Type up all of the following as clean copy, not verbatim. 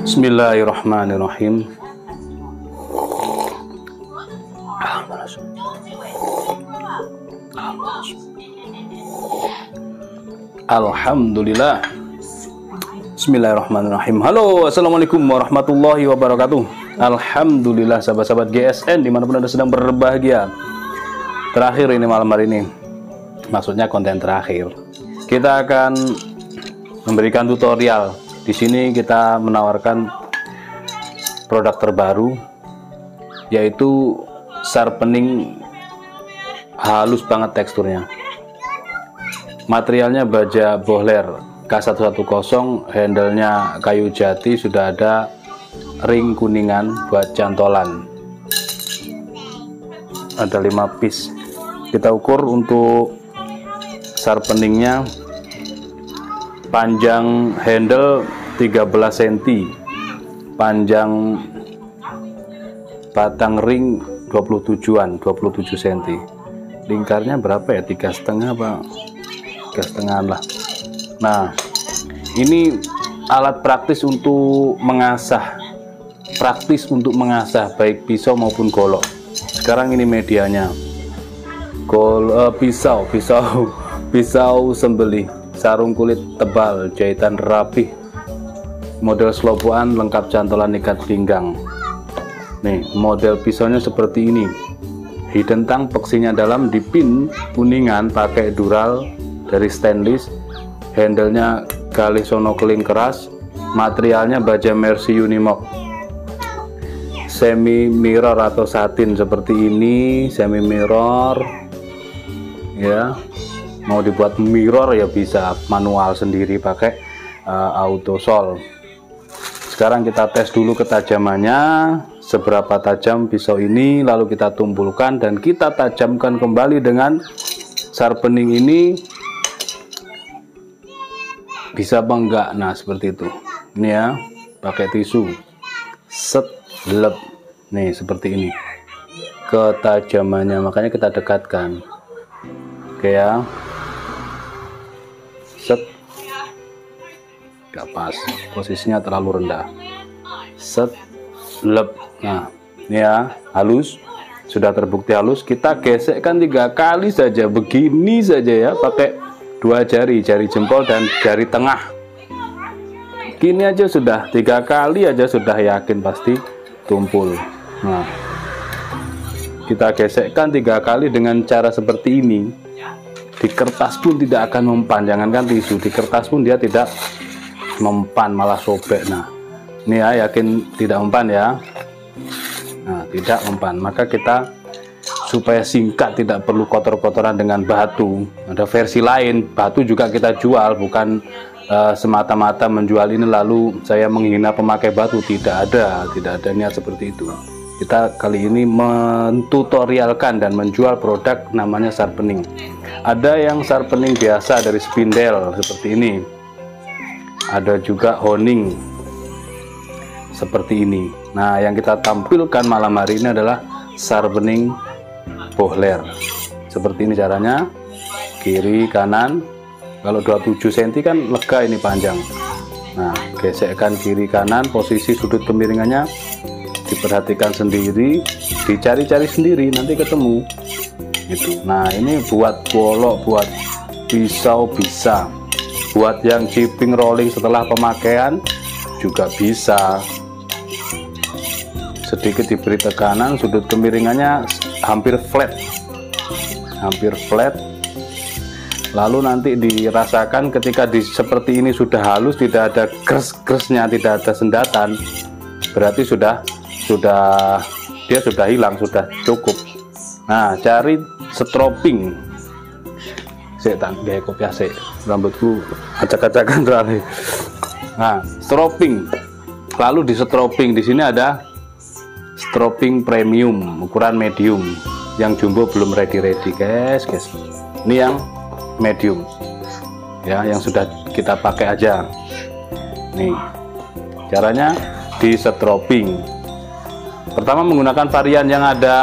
Bismillahirrahmanirrahim. Alhamdulillah. Bismillahirrahmanirrahim. Halo, assalamualaikum warahmatullahi wabarakatuh. Alhamdulillah, sahabat-sahabat GSN dimanapun Anda sedang berbahagia. Terakhir ini malam hari ini, maksudnya konten terakhir, kita akan memberikan tutorial. Di sini kita menawarkan produk terbaru, yaitu sharpening halus banget teksturnya. Materialnya baja Bohler K110, handlenya kayu jati, sudah ada ring kuningan buat cantolan. Ada 5 piece. Kita ukur untuk sharpeningnya. Panjang handle 13 cm, panjang batang ring 27 cm. Lingkarnya berapa ya? 3,5 apa? 3,5 lah. Nah, ini alat praktis untuk mengasah, baik pisau maupun golok. Sekarang ini medianya pisau sembelih, sarung kulit tebal, jahitan rapih, model selopokan lengkap cantolan ikat pinggang. Nih, model pisaunya seperti ini. Hidden tang, peksinya dalam, dipin kuningan pakai dural dari stainless. Handlenya galih sonokeling keras. Materialnya baja Mercy Unimog. Semi mirror atau satin seperti ini, semi mirror. Ya. Mau dibuat mirror ya bisa, manual sendiri pakai auto sol. Sekarang kita tes dulu ketajamannya, seberapa tajam pisau ini, lalu kita tumpulkan dan kita tajamkan kembali dengan sharpening ini. Bisa apa enggak? Nah, seperti itu. Ini ya, pakai tisu. Set, lep. Nih, seperti ini ketajamannya, makanya kita dekatkan. Oke ya. Set, gak pas, posisinya terlalu rendah. Set, lep. Nah, ini ya, halus, sudah terbukti halus. Kita gesekkan 3 kali saja, begini saja ya, pakai 2 jari, jari jempol dan jari tengah. Gini aja sudah, 3 kali aja sudah yakin pasti tumpul. Nah, kita gesekkan 3 kali dengan cara seperti ini. Di kertas pun tidak akan mempan, jangankan tisu, di kertas pun dia tidak mempan, malah sobek. Nah, ini ya, yakin tidak mempan ya. Nah, tidak mempan, maka kita supaya singkat, tidak perlu kotor-kotoran dengan batu, ada versi lain. Batu juga kita jual, bukan semata-mata menjual ini lalu saya menghina pemakai batu. Tidak ada niat seperti itu. Kita kali ini mentutorialkan dan menjual produk namanya sharpening. Ada yang sharpening biasa dari spindle seperti ini, ada juga honing seperti ini. Nah, yang kita tampilkan malam hari ini adalah sharpening Bohler. Seperti ini caranya, kiri kanan. Kalau 27 cm kan lega ini panjang. Nah, gesekkan kiri kanan, posisi sudut kemiringannya diperhatikan sendiri, dicari-cari sendiri, nanti ketemu gitu. Nah, ini buat golok, buat pisau bisa, buat yang chipping rolling setelah pemakaian juga bisa. Sedikit diberi tekanan, sudut kemiringannya hampir flat, lalu nanti dirasakan ketika seperti ini sudah halus, tidak ada kres-kresnya, tidak ada sendatan, berarti dia sudah hilang, sudah cukup. Nah, cari Saya tak gaya kopiah sih, rambutku acak-acakan terlalu. Nah, stropping. Lalu di stropping di sini ada stropping premium ukuran medium. Yang jumbo belum ready guys. Ini yang medium. Ya, yang sudah kita pakai aja. Nih, caranya di stropping. Pertama menggunakan varian yang ada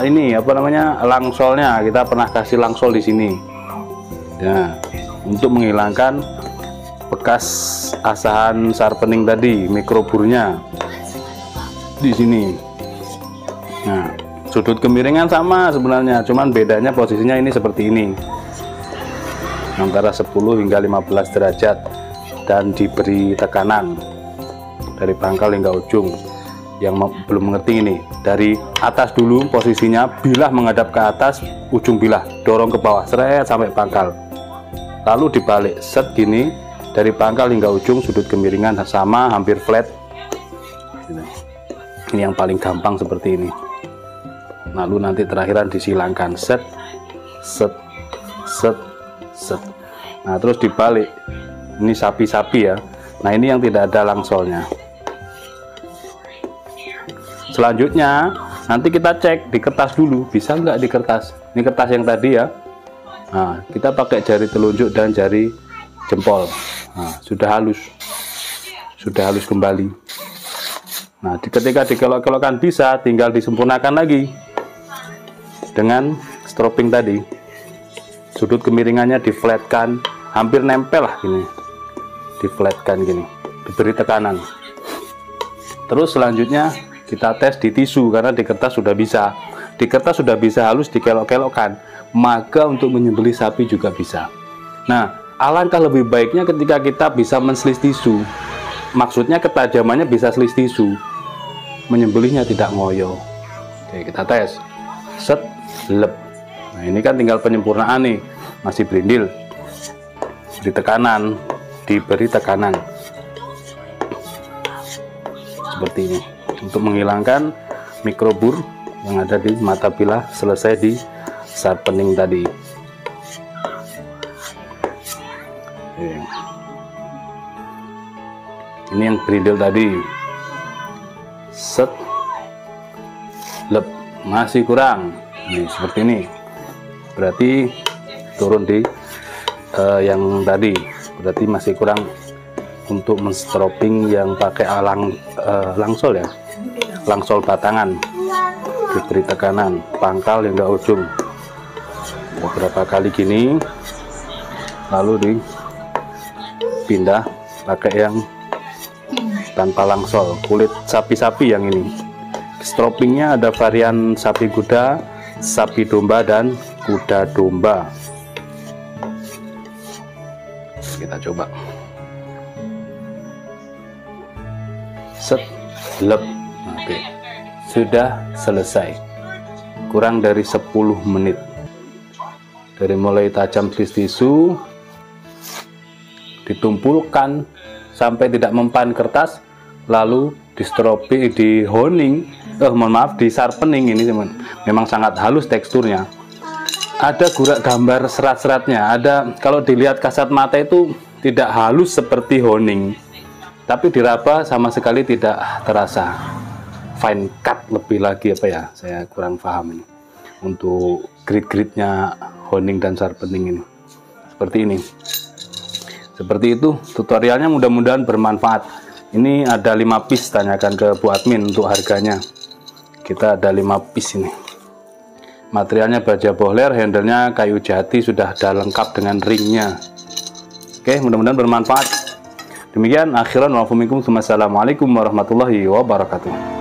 ini apa namanya langsolnya. Kita pernah kasih langsol di sini. Nah, untuk menghilangkan bekas asahan sharpening tadi, mikroburnya di sini. Nah, sudut kemiringan sama sebenarnya, cuman bedanya posisinya ini seperti ini, antara 10 hingga 15 derajat, dan diberi tekanan dari pangkal hingga ujung. Yang belum mengerti ini, dari atas dulu posisinya, bilah menghadap ke atas, ujung bilah dorong ke bawah seret sampai pangkal, lalu dibalik set gini, dari pangkal hingga ujung sudut kemiringan sama, hampir flat. Ini yang paling gampang seperti ini. Lalu nanti terakhiran disilangkan set set set set. Nah, terus dibalik, ini sapi-sapi ya. Nah, ini yang tidak ada langsolnya. Selanjutnya nanti kita cek di kertas dulu, bisa nggak di kertas. Ini kertas yang tadi ya. Nah, kita pakai jari telunjuk dan jari jempol. Nah, sudah halus kembali. Nah, ketika dikelok-kelokkan bisa, tinggal disempurnakan lagi dengan stropping tadi. Sudut kemiringannya diflatkan, hampir nempel lah gini, diflatkan gini, diberi tekanan. Terus selanjutnya kita tes di tisu, karena di kertas sudah bisa. Di kertas sudah bisa halus dikelok-kelokkan, maka untuk menyembelih sapi juga bisa. Nah, alangkah lebih baiknya ketika kita bisa menselis tisu. Maksudnya ketajamannya bisa selis tisu, menyembelihnya tidak ngoyo. Oke, kita tes. Set, lep. Nah, ini kan tinggal penyempurnaan nih, masih berindil. Di tekanan, diberi tekanan. Seperti ini. Untuk menghilangkan mikrobur yang ada di mata bilah selesai di sharpening tadi. Oke. Ini yang berindil tadi. Set, lep, masih kurang. Ini seperti ini. Berarti turun di yang tadi. Berarti masih kurang untuk menstropping yang pakai langsol ya. Langsol batangan, diberi tekanan pangkal hingga ujung beberapa kali gini, lalu dipindah pakai yang tanpa langsol, kulit sapi-sapi yang ini. Stroppingnya ada varian sapi kuda, sapi domba, dan kuda domba. Kita coba. Set, lep. Oke, sudah selesai. Kurang dari 10 menit. Dari mulai tajam selis tisu, ditumpulkan sampai tidak mempan kertas, lalu di stropping, di honing, di sharpening ini teman. Memang sangat halus teksturnya. Ada gurak gambar serat-seratnya. Ada, kalau dilihat kasat mata itu tidak halus seperti honing, tapi diraba sama sekali tidak terasa. Fine cut lebih lagi apa ya, saya kurang paham ini untuk grid-gridnya honing dan sharpening ini. Seperti itu tutorialnya, mudah-mudahan bermanfaat. Ini ada 5 piece, tanyakan ke Bu Admin untuk harganya. Kita ada 5 piece ini. Materialnya baja bohler, handlenya kayu jati, sudah ada lengkap dengan ringnya. Oke, mudah-mudahan bermanfaat. Demikian, akhiran wa assalamualaikum warahmatullahi wabarakatuh.